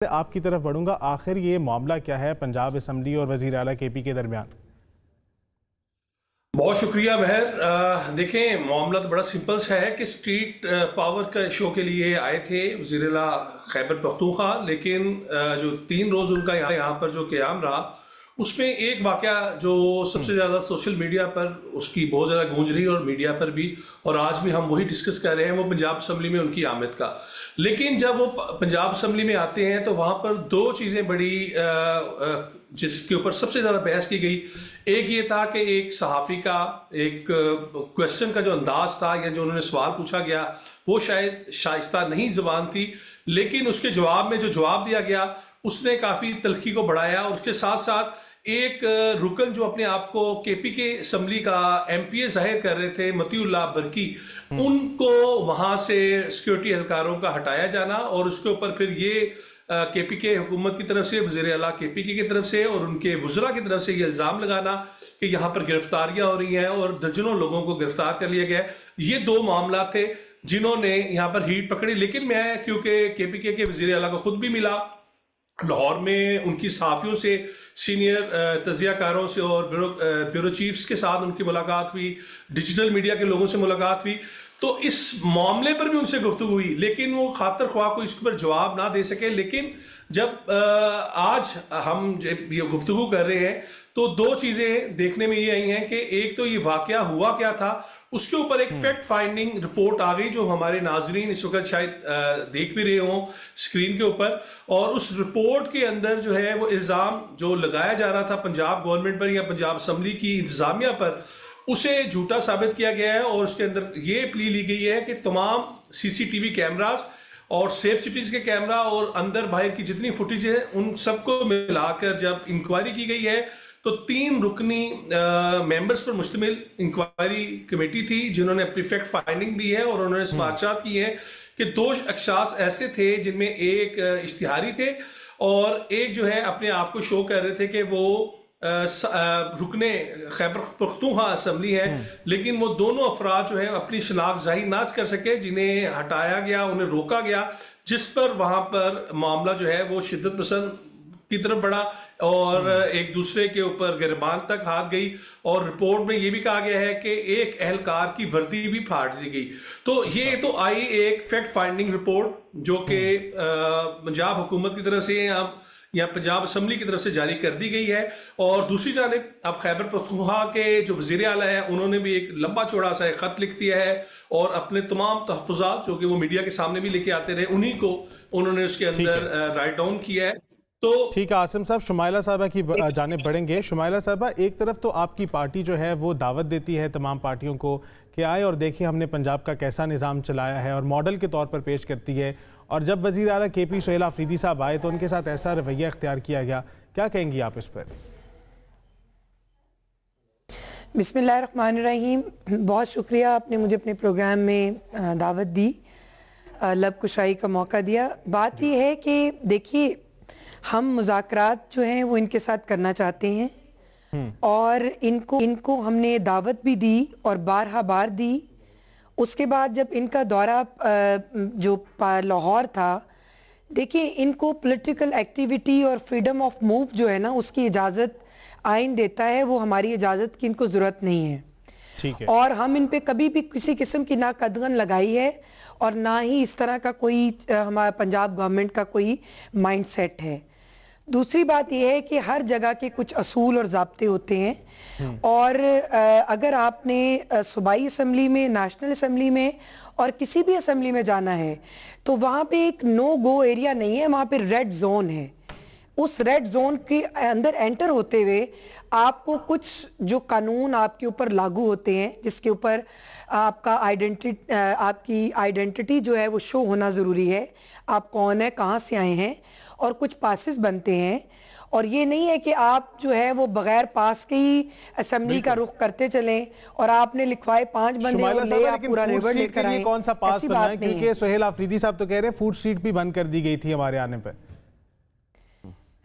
आपकी तरफ बढ़ूंगा। आखिर ये मामला क्या है पंजाब असम्बली और वज़ीर आला केपी के दरमियान? बहुत शुक्रिया महर। देखें, मामला तो बड़ा सिंपल सा है कि स्ट्रीट पावर का शो के लिए आए थे वज़ीर आला खैबर पख्तूनख्वा, लेकिन जो 3 रोज़ उनका यहाँ पर जो क़याम रहा उसमें एक वाक़या जो सबसे ज़्यादा सोशल मीडिया पर उसकी बहुत ज़्यादा गूंज रही और मीडिया पर भी, और आज भी हम वही डिस्कस कर रहे हैं, वो पंजाब असम्बली में उनकी आमद का। लेकिन जब वो पंजाब असम्बली में आते हैं तो वहाँ पर 2 चीज़ें बड़ी जिसके ऊपर सबसे ज़्यादा बहस की गई। एक ये था कि एक सहाफ़ी का एक क्वेश्चन का जो अंदाज था या जो उन्होंने सवाल पूछा गया वो शायद शाइस्ता नहीं ज़बान थी, लेकिन उसके जवाब में जो जवाब दिया गया उसने काफ़ी तलखी को बढ़ाया। और उसके साथ साथ एक रुकन जो अपने आप को केपी के असम्बली का एमपीए जाहिर कर रहे थे, मतीउल्लाह बरकी, उनको वहां से सिक्योरिटी एहलकारों का हटाया जाना और उसके ऊपर फिर ये केपी के हुकूमत की तरफ से, वज़ीर आला केपी की तरफ से और उनके वज़रा की तरफ से ये इल्ज़ाम लगाना कि यहाँ पर गिरफ्तारियां हो रही हैं और दर्जनों लोगों को गिरफ्तार कर लिया गया। ये 2 मामला थे जिन्होंने यहाँ पर हीट पकड़ी। लेकिन मैं क्योंकि केपी के वज़ीर आला को खुद भी मिला लाहौर में, उनकी सहाफ़ियों से, सीनियर तजियाकारों से और ब्यूरो चीफ्स के साथ उनकी मुलाकात हुई, डिजिटल मीडिया के लोगों से मुलाकात हुई, तो इस मामले पर भी उनसे गुफ्तगू हुई, लेकिन वो खातर ख्वाह को इस पर जवाब ना दे सके। लेकिन जब आज हम ये गुफ्तगू कर रहे हैं तो 2 चीज़ें देखने में ये आई हैं कि एक तो ये वाकया हुआ क्या था, उसके ऊपर एक फैक्ट फाइंडिंग रिपोर्ट आ गई जो हमारे नाजरीन इस वक्त शायद देख भी रहे हों स्क्रीन के ऊपर। और उस रिपोर्ट के अंदर जो है वो इल्ज़ाम जो लगाया जा रहा था पंजाब गवर्नमेंट पर या पंजाब असम्बली की इंतज़ामिया पर, उसे झूठा साबित किया गया है। और उसके अंदर ये प्ली ली गई है कि तमाम सीसीटीवी कैमरास और सेफ सिटीज के कैमरा और अंदर बाहर की जितनी फुटेज है उन सबको मिलाकर जब इंक्वायरी की गई है तो 3 रुकनी मेंबर्स पर मुश्तमिल इंक्वायरी कमेटी थी जिन्होंने अपनी फैक्ट फाइंडिंग दी है और उन्होंने सिफारिशात की है कि 2 अशख्यास ऐसे थे जिनमें एक इश्तिहारी थे और एक जो है अपने आप को शो कर रहे थे कि वो रुकने खैबर पख्तूनख्वा असम्बली है, लेकिन वो दोनों अफराद जो है अपनी शनाख्त जाहिर ना कर सके, जिन्हें हटाया गया, उन्हें रोका गया, जिस पर वहां पर मामला जो है वो शिद्दत पसंद की तरफ बढ़ा और एक दूसरे के ऊपर गिरबान तक हाथ गई। और रिपोर्ट में ये भी कहा गया है कि एक एहलकार की वर्दी भी फाड़ दी गई। तो ये तो आई एक फैक्ट फाइंडिंग रिपोर्ट जो कि पंजाब हुकूमत की तरफ से या पंजाब असम्बली की तरफ से जारी कर दी गई है। और दूसरी जानिब अब खैबर पख्तूनख्वा के जो वज़ीर आला है उन्होंने भी एक लंबा चौड़ा सा खत लिख दिया है और अपने तमाम तहफ़्फ़ुज़ात जो कि वो मीडिया के सामने भी लेके आते रहे उन्हीं को उन्होंने उसके अंदर राइट डाउन किया है। तो ठीक है आसिम साहब, शुमाइला साहबा की जानिब बढ़ेंगे। शुमाइला साहबा, एक तरफ तो आपकी पार्टी जो है वो दावत देती है तमाम पार्टियों को कि आए और देखिए हमने पंजाब का कैसा निज़ाम चलाया है और मॉडल के तौर पर पेश करती है, और जब वज़ीर आला केपी सोहेल आफरीदी साहब आए तो उनके साथ ऐसा रवैया इख्तियार किया गया। क्या कहेंगी आप इस पर? बिस्मिल्लाहिर्रहमानिर्रहीम। बहुत शुक्रिया, आपने मुझे अपने प्रोग्राम में दावत दी, लब कुशाई का मौका दिया। बात यह है कि देखिए हम मुज़ाकरात जो हैं वो इनके साथ करना चाहते हैं और इनको हमने दावत भी दी और बारहा बार दी। उसके बाद जब इनका दौरा जो लाहौर था, देखिए इनको पॉलिटिकल एक्टिविटी और फ्रीडम ऑफ मूव जो है ना उसकी इजाज़त आइन देता है, वो हमारी इजाज़त की इनको ज़रूरत नहीं है। ठीक है। और हम इन पे कभी भी किसी किस्म की ना कदगन लगाई है और ना ही इस तरह का कोई हमारा पंजाब गवर्नमेंट का कोई माइंडसेट है। दूसरी बात यह है कि हर जगह के कुछ असूल और ज़ाब्ते होते हैं और अगर आपने सूबाई असम्बली में, नेशनल असम्बली में और किसी भी असम्बली में जाना है तो वहाँ पे एक नो गो एरिया नहीं है, वहाँ पे रेड जोन है। उस रेड जोन के अंदर एंटर होते हुए आपको कुछ जो कानून आपके ऊपर लागू होते हैं जिसके ऊपर आपका आपकी आइडेंटिटी जो है वो शो होना ज़रूरी है, आप कौन है, कहाँ से आए हैं, और कुछ पासेस बनते हैं। और ये नहीं है कि आप जो है वो बगैर पास के ही असेंबली का रुख करते चलें और आपने लिखवाए 5 बंदे और ले आप पूरा रिवर लेकर आए। कौन सा पास बनना है? क्योंकि सोहेल आफरीदी साहब तो कह रहे हैं फूड स्ट्रीट भी बंद कर दी गई थी हमारे आने पर।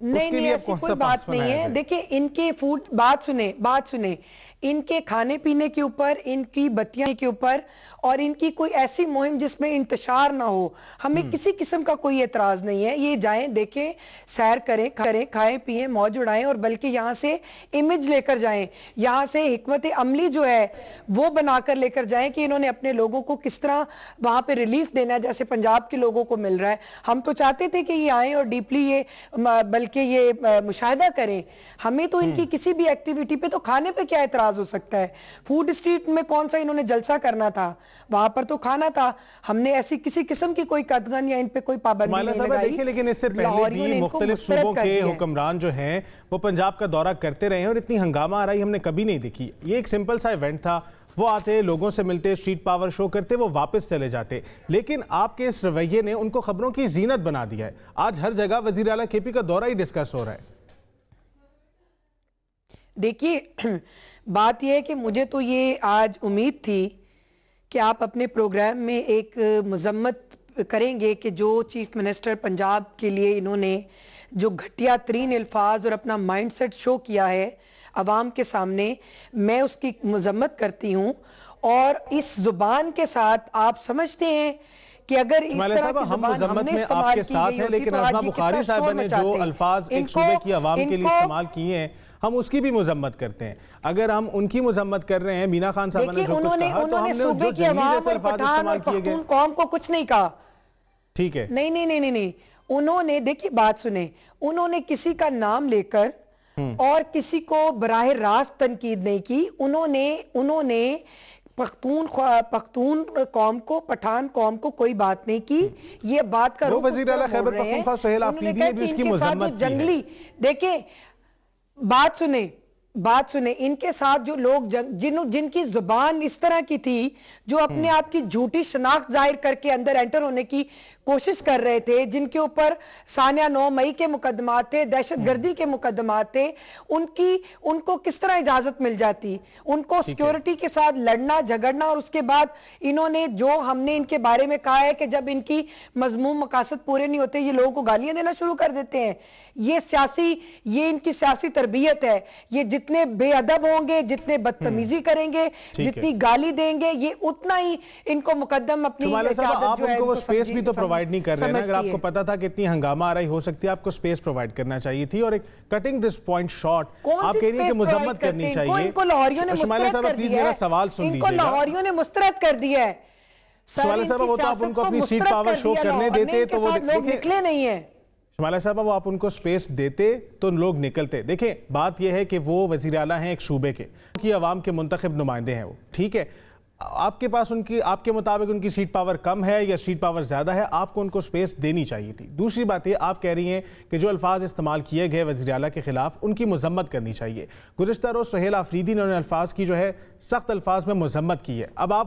नहीं, ऐसी कोई बात नहीं है। देखिए इनके बात सुने इनके खाने पीने के ऊपर, इनकी बत्तियां के ऊपर, और इनकी कोई ऐसी मुहिम जिसमें इंतशार ना हो, हमें किसी किस्म का कोई एतराज नहीं है। ये जाएं, देखें, सैर करें, खाएं पिएं, मौज उड़ाएं, और बल्कि यहाँ से इमेज लेकर जाएं, यहाँ से हिकमत अमली जो है वो बनाकर लेकर जाएं कि इन्होंने अपने लोगों को किस तरह वहां पे रिलीफ देना है, जैसे पंजाब के लोगों को मिल रहा है। हम तो चाहते थे कि ये आए और डीपली ये बल्कि ये मुशाहिदा करें। हमें तो इनकी किसी भी एक्टिविटी पे, तो खाने पे क्या एतराज हो सकता है? फूड स्ट्रीट में कौन सा इन्होंने जलसा करना था, वहां पर तो खाना था। हमने ऐसी किसी किस्म की कोई कदगन या इन पे कोई पाबंदी नहीं लगाई। देखिए, लेकिन इससे पहले भी मुख्तलिफ सूबों के हुक्मरान जो हैं वो पंजाब का दौरा करते रहे और इतनी हंगामा आ रही हमने कभी नहीं देखी। ये एक सिंपल सा इवेंट था, वो आते, लोगों से मिलते, स्ट्रीट पावर शो करते, वो वापस चले जाते। लेकिन आपके इस रवैये ने उनको खबरों की जीनत बना दिया है। आज हर जगह वजीर आला केपी का दौरा ही डिस्कस हो रहा है। देखिए, बात यह है कि मुझे तो ये आज उम्मीद थी कि आप अपने प्रोग्राम में एक मजम्मत करेंगे कि जो चीफ मिनिस्टर पंजाब के लिए इन्होंने जो घटिया तरीन अल्फाज और अपना माइंडसेट शो किया है अवाम के सामने, मैं उसकी मजम्मत करती हूँ। और इस जुबान के साथ आप समझते हैं कि अगर इस तरह की जुबान हमने इस्तेमाल की गई होती तो आज ये कितना शोर मचाते। जो अल्फाज एक सूबे की आवाम के लिए इस्तेमाल किए हैं, हम उसकी भी मजम्मत करते हैं। अगर हम उनकी मजम्मत कर रहे हैं, मीना खान साहब ने जो कुछ कहा, तो हमने सूबे की आवाम और पठान और पख्तून कौम को कुछ नहीं कहा। ठीक है, नहीं नहीं नहीं नहीं, उन्होंने, देखिए बात सुने, उन्होंने किसी का नाम लेकर और किसी को बराह रास्त तनकीद नहीं की। उन्होंने पख्तून कौम को, पठान कौम को कोई बात नहीं की। ये बात का वज़ीर आला खैबर पख्तूनख्वा सोहेल आफरीदी ने भी उसकी मजम्मत की है। देखिए, बात सुने, इनके साथ जो लोग जिनकी जुबान इस तरह की थी, जो अपने आप की झूठी शनाख्त जाहिर करके अंदर एंटर होने की कोशिश कर रहे थे, जिनके ऊपर सानिया 9 मई के मुकदमात थे, दहशतगर्दी के मुकदमात थे, उनको किस तरह इजाजत मिल जाती? उनको सिक्योरिटी के साथ लड़ना झगड़ना, और उसके बाद इन्होंने जो हमने इनके बारे में कहा है कि जब इनकी मजमूम मकासद पूरे नहीं होते ये लोगों को गालियां देना शुरू कर देते हैं। ये इनकी सियासी तरबियत है। ये जितने बेअदब होंगे, जितने बदतमीजी करेंगे, जितनी गाली देंगे, ये उतना ही इनको मुकद्दम अपनी स्पेस भी तो प्रोवाइड नहीं कर रहे हैं। अगर आपको पता था कि इतनी हंगामा आ रही हो सकती है, आपको स्पेस प्रोवाइड करना चाहिए थी। और एक कटिंग दिस पॉइंट शॉर्ट आप कह रही हैं कि मुजम्मत करनी चाहिए। इनको लाहौरियों ने मुस्तरद कर दिया है। मेरा सवाल सुन लीजिएगा। इनको लाहौरियों ने मुस्तरद कर दिया है। शुमाइला साहब, वो तो आप उनको अपनी स्ट्रीट पावर शो करने देते तो वो लोग निकले नहीं है। शुमाइला साहब, वो आप उनको स्पेस देते तो लोग निकलते। देखिए, बात यह है कि वो वज़ीर आला हैं एक सूबे के, कि अवाम के मुंतखब नुमाइंदे हैं वो, ठीक है। आपके पास आपके मुताबिक उनकी सीट पावर कम है या सीट पावर ज़्यादा है, आपको उनको स्पेस देनी चाहिए थी। दूसरी बात ये, आप कह रही हैं कि जो अल्फाज इस्तेमाल किए गए वज़ीर आला के खिलाफ, उनकी मजम्मत करनी चाहिए। गुज़िश्ता रोज़ सोहेल आफरीदी ने उन अल्फाज की जो है सख्त अल्फाज में मजम्मत की है। अब आप